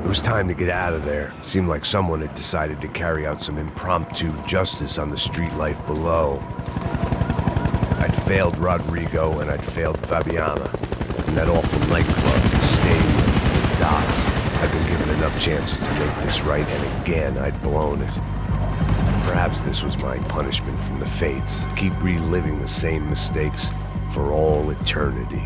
It was time to get out of there. Seemed like someone had decided to carry out some impromptu justice on the street life below. I'd failed Rodrigo and I'd failed Fabiana. And that awful nightclub, the stadium, the docks. I'd been given enough chances to make this right, and again I'd blown it. Perhaps this was my punishment from the fates. Keep reliving the same mistakes for all eternity.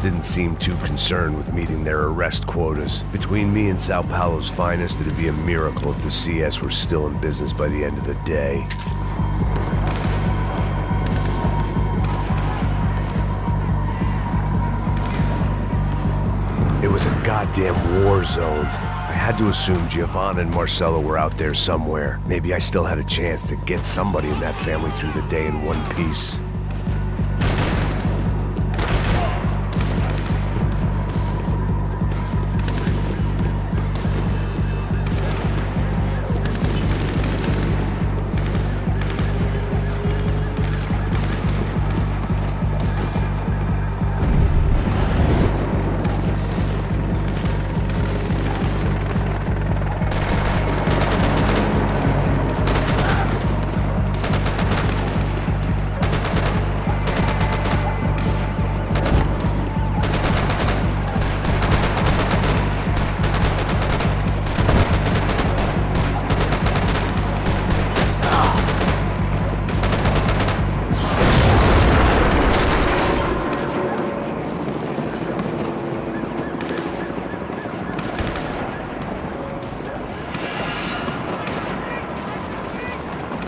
Didn't seem too concerned with meeting their arrest quotas. Between me and Sao Paulo's finest, it'd be a miracle if the CS were still in business by the end of the day. It was a goddamn war zone. I had to assume Giovanna and Marcello were out there somewhere. Maybe I still had a chance to get somebody in that family through the day in one piece.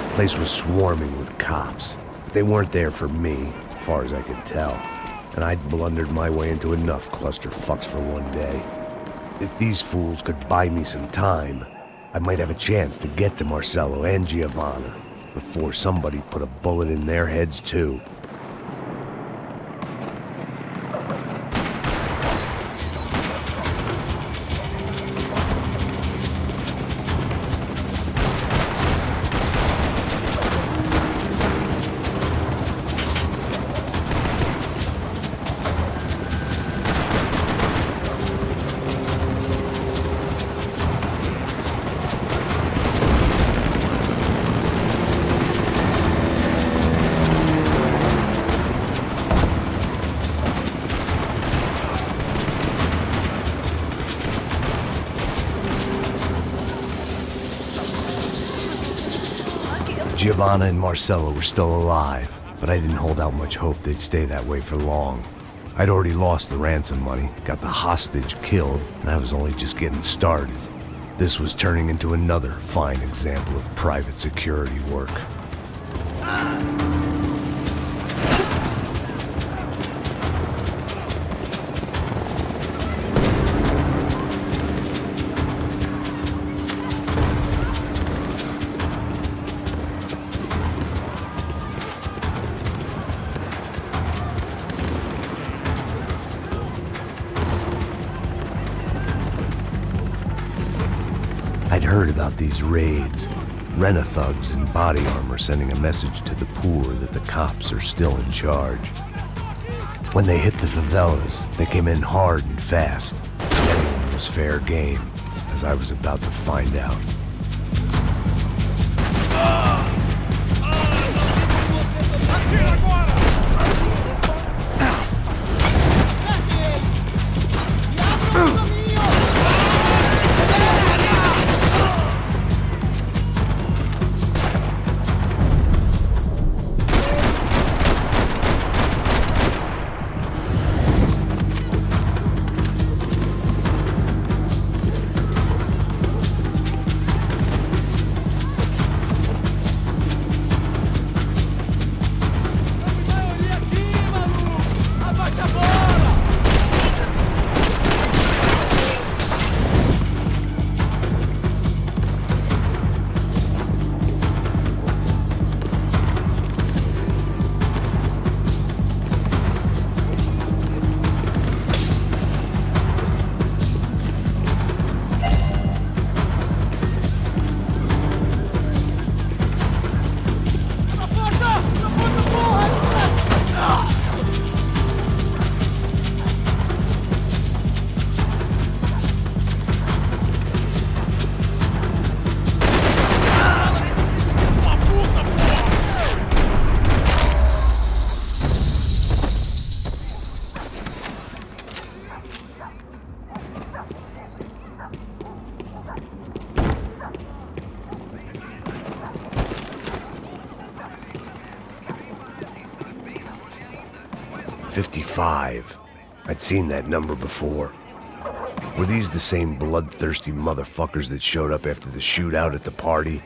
The place was swarming with cops. They weren't there for me, as far as I could tell, and I'd blundered my way into enough clusterfucks for one day. If these fools could buy me some time, I might have a chance to get to Marcello and Giovanna before somebody put a bullet in their heads too. Giovanna and Marcello were still alive, but I didn't hold out much hope they'd stay that way for long. I'd already lost the ransom money, got the hostage killed, and I was only just getting started. This was turning into another fine example of private security work. I'd heard about these raids. Rent-a-thugs in body armor sending a message to the poor that the cops are still in charge. When they hit the favelas, they came in hard and fast. Anyone was fair game, as I was about to find out. 55. I'd seen that number before. Were these the same bloodthirsty motherfuckers that showed up after the shootout at the party?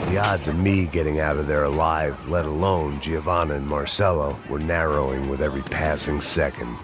The odds of me getting out of there alive, let alone Giovanna and Marcello, were narrowing with every passing second.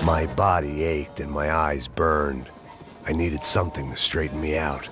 My body ached and my eyes burned. I needed something to straighten me out.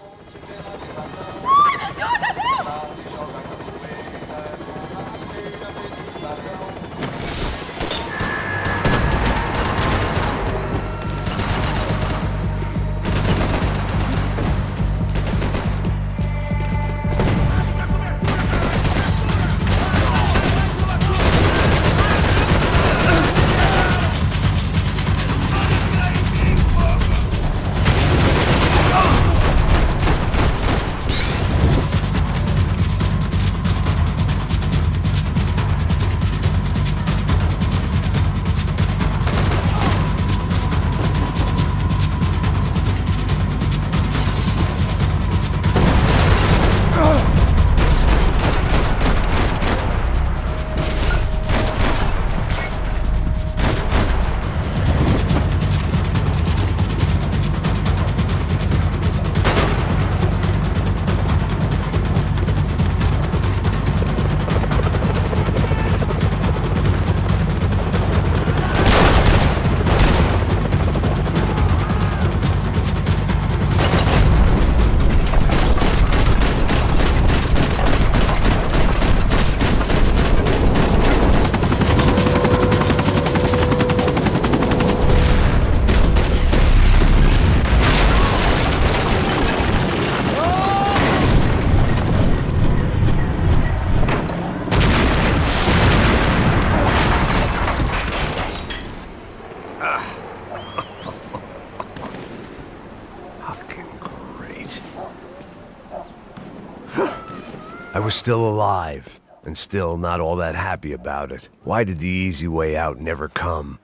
I was still alive, and still not all that happy about it. Why did the easy way out never come?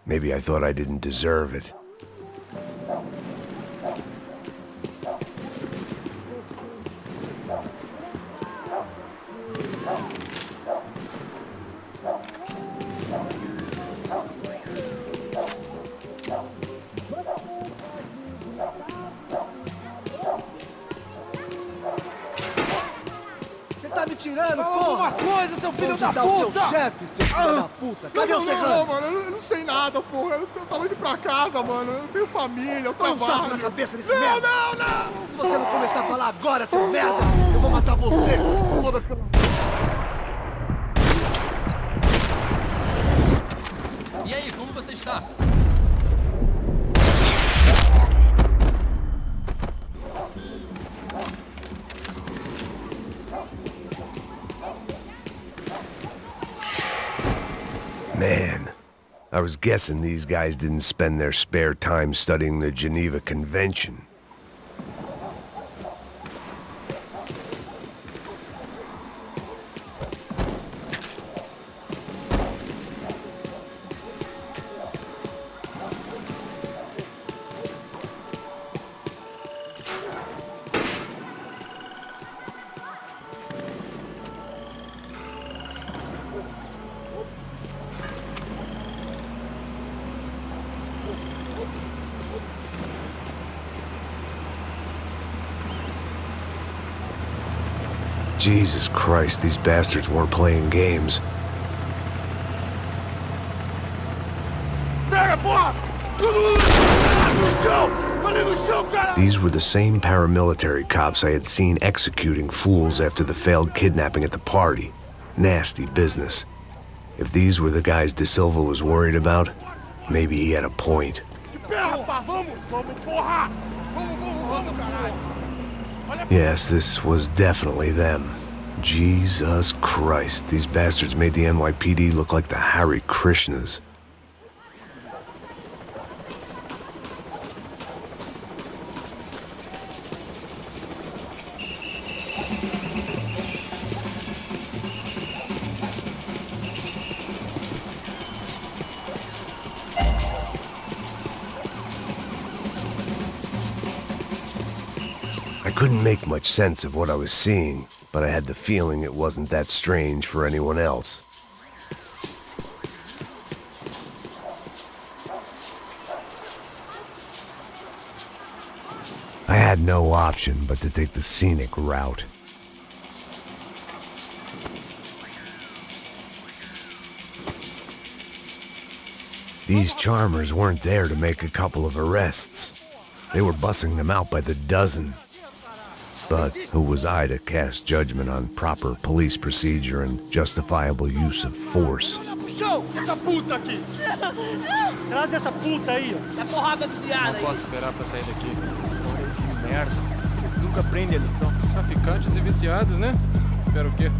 Maybe I thought I didn't deserve it. Tá me tirando, Fala porra! alguma coisa, seu filho da Onde tá puta! o seu chefe, seu filho da puta? Cadê o Não, Serrano? mano, eu não sei nada, porra. Eu tava indo pra casa, mano. Eu tenho família, eu Põe um saco trabalho. na cabeça desse Não, merda! não! Se você não começar a falar agora, seu merda, eu vou matar você! Foda-se. E aí, como você está? Man, I was guessing these guys didn't spend their spare time studying the Geneva Convention. Jesus Christ, these bastards weren't playing games. These were the same paramilitary cops I had seen executing fools after the failed kidnapping at the party. Nasty business. If these were the guys De Silva was worried about, maybe he had a point. Yes, this was definitely them. Jesus Christ, these bastards made the NYPD look like the Hare Krishnas. I couldn't make much sense of what I was seeing, but I had the feeling it wasn't that strange for anyone else. I had no option but to take the scenic route. These charmers weren't there to make a couple of arrests. They were bussing them out by the dozen. But who was I to cast judgment on proper police procedure and justifiable use of force? Puxão! Essa puta aqui! Traz essa puta aí, ó. Dá porrada das piadas Não posso esperar pra sair daqui. Que merda. Eles nunca aprendem a lição. Traficantes e viciados, né? Espero o quê?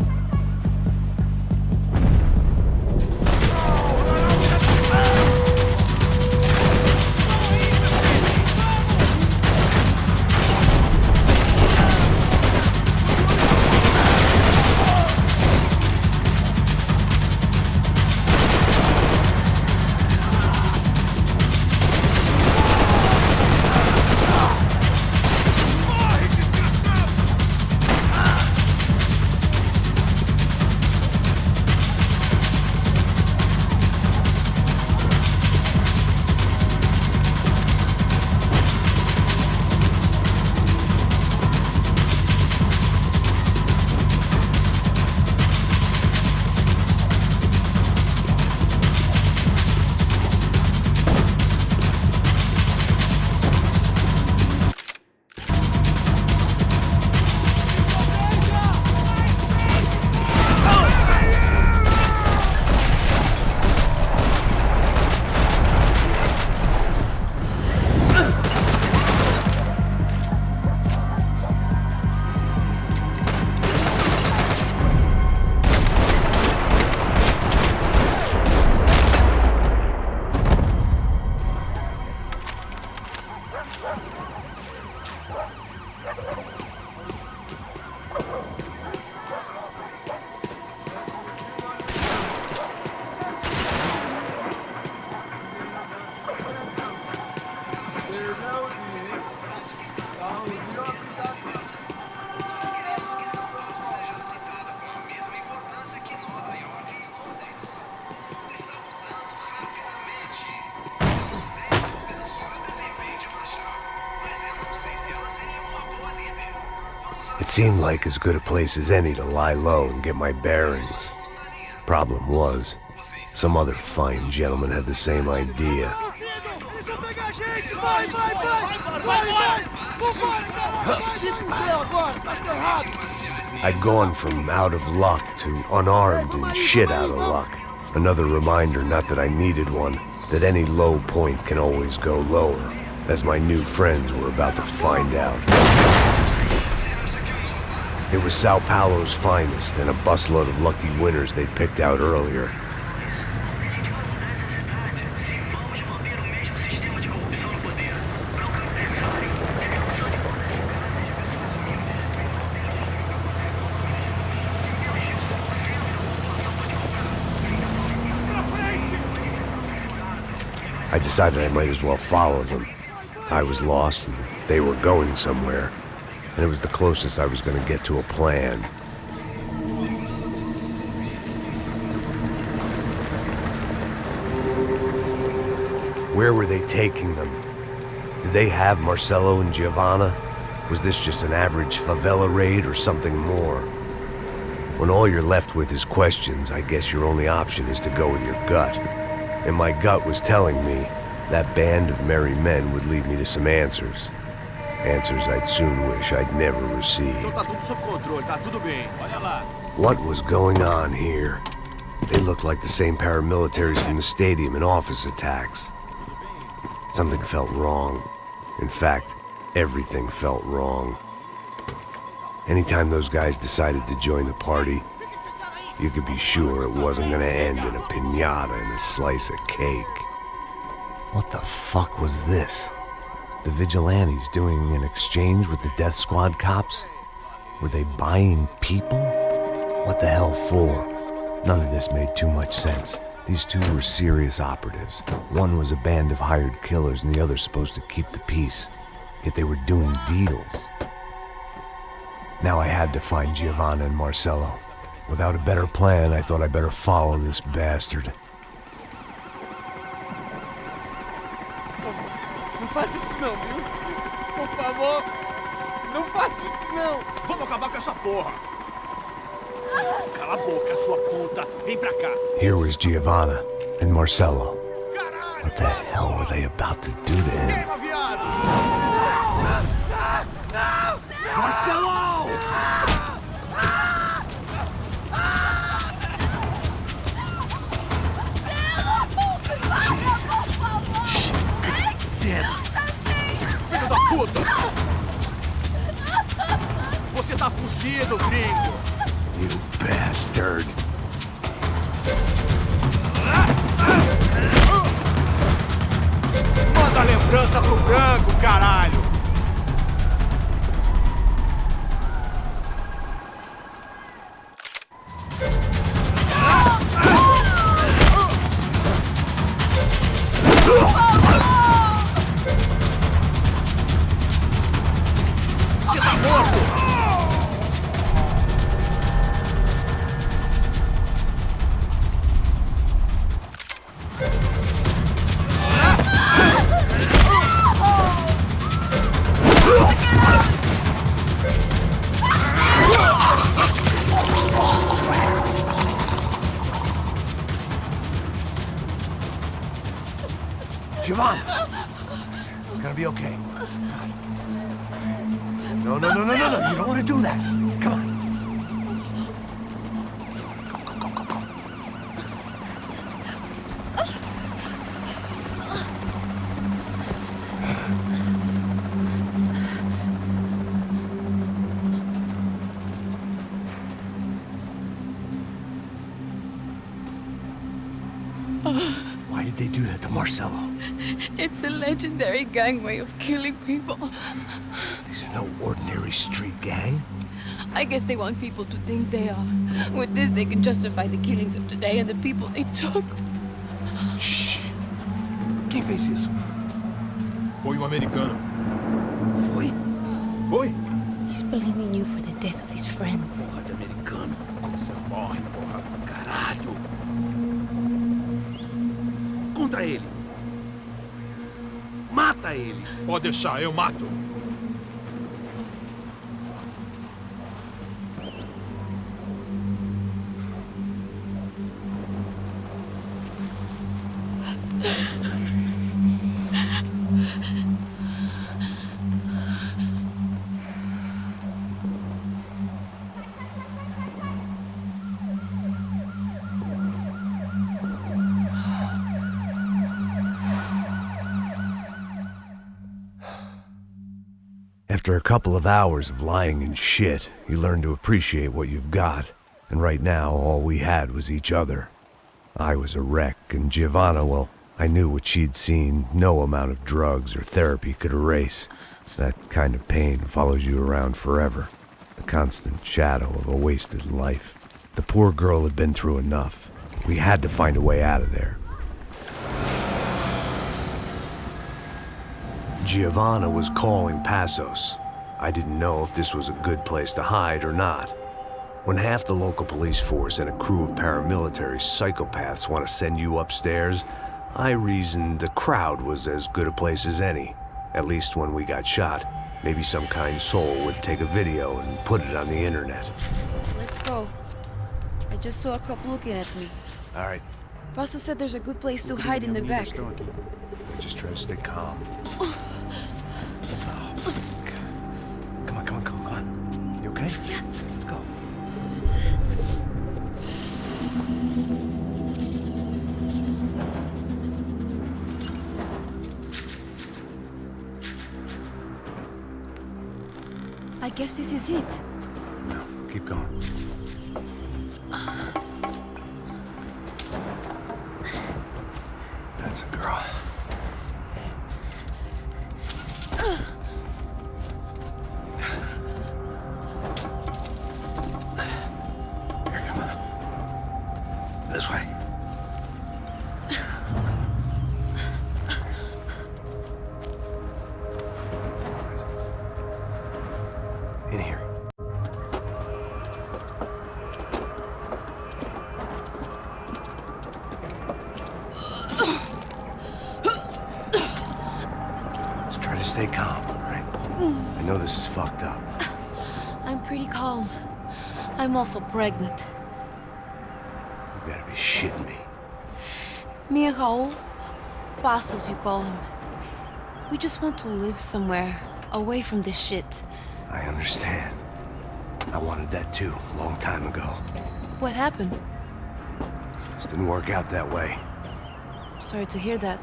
It seemed like as good a place as any to lie low and get my bearings. Problem was, some other fine gentleman had the same idea. Eles vão pegar a gente! Vai, vai, vai! Vai, vai! Vambora, caralho! Se fudeu agora! Tá ferrado! I'd gone from out of luck to unarmed and shit out of luck. Another reminder, not that I needed one, that any low point can always go lower, as my new friends were about to find out. It was Sao Paulo's finest and a busload of lucky winners they'd picked out earlier. I decided I might as well follow them. I was lost and they were going somewhere, and it was the closest I was going to get to a plan. Where were they taking them? Did they have Marcelo and Giovanna? Was this just an average favela raid or something more? When all you're left with is questions, I guess your only option is to go with your gut. And my gut was telling me that band of merry men would lead me to some answers. Answers I'd soon wish I'd never received. Então tá tudo sob controle, tá tudo bem. Olha lá. What was going on here? They looked like the same paramilitaries from the stadium in office attacks. Something felt wrong. In fact, everything felt wrong. Anytime those guys decided to join the party, you could be sure it wasn't gonna end in a piñata and a slice of cake. What the fuck was this? The vigilantes doing an exchange with the death squad cops? Were they buying people? What the hell for? None of this made too much sense. These two were serious operatives. One was a band of hired killers and the other supposed to keep the peace. Yet they were doing deals. Now I had to find Giovanna and Marcello. Without a better plan, I thought I better follow this bastard. Não faz isso não, viu? Por favor, não faça isso não. Vamos acabar com essa porra. Cala a boca, sua puta. Vem pra cá. Here was Giovanna and Marcello. What the hell were they about to do to him? Queima, viado! Marcello! Jesus. Shit. Filho da puta! Você tá fudido, gringo! You bastard. Manda a lembrança pro branco, caralho! Você tá morto! Giovanna! It's gonna be okay. No. You don't want to do that. Come on. Go. Why did they do that to Marcello? It's a legendary gang way of killing people. These are no ordinary street gang. I guess they want people to think they are. With this, they can justify the killings of today and the people they took. Shh. Quem fez isso? Foi americano. Foi? Foi? He's blaming you for the death of his friend. Porra de americano. Você morre, porra. Caralho. Contra ele. Mata ele. Pode deixar, eu mato. After a couple of hours of lying in shit, you learn to appreciate what you've got. And right now, all we had was each other. I was a wreck, and Giovanna, well, I knew what she'd seen no amount of drugs or therapy could erase. That kind of pain follows you around forever. The constant shadow of a wasted life. The poor girl had been through enough. We had to find a way out of there. Giovanna was calling Passos. I didn't know if this was a good place to hide or not. When half the local police force and a crew of paramilitary psychopaths want to send you upstairs, I reasoned the crowd was as good a place as any. At least when we got shot, maybe some kind soul would take a video and put it on the internet. Let's go. I just saw a cop looking at me. All right, Pasto said there's a good place to hide in the back. just try to stay calm. Come on. You okay? Yeah. Let's go. I guess this is it. Keep going. That's a girl. Here, come on. This way. In here. Just try to stay calm, all right? I know this is fucked up. I'm pretty calm. I'm also pregnant. You gotta be shitting me. Me and Raul, Passos you call him. We just want to live somewhere, away from this shit. I understand. I wanted that too, a long time ago. What happened? Just didn't work out that way. Sorry to hear that.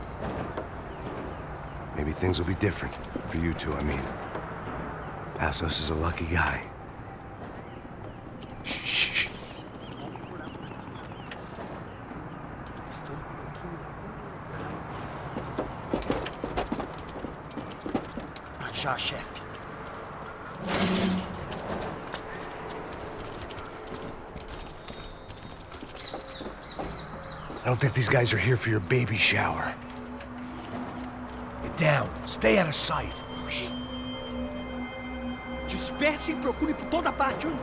Maybe things will be different. For you two, I mean. Passos is a lucky guy. Shh. Já, chefe. I don't think these guys are here for your baby shower. Get down. Stay out of sight. Disperse e procure por toda parte, hein?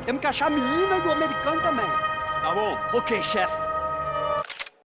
Temos que achar a menina e o americano também. Tá bom. Ok, chefe.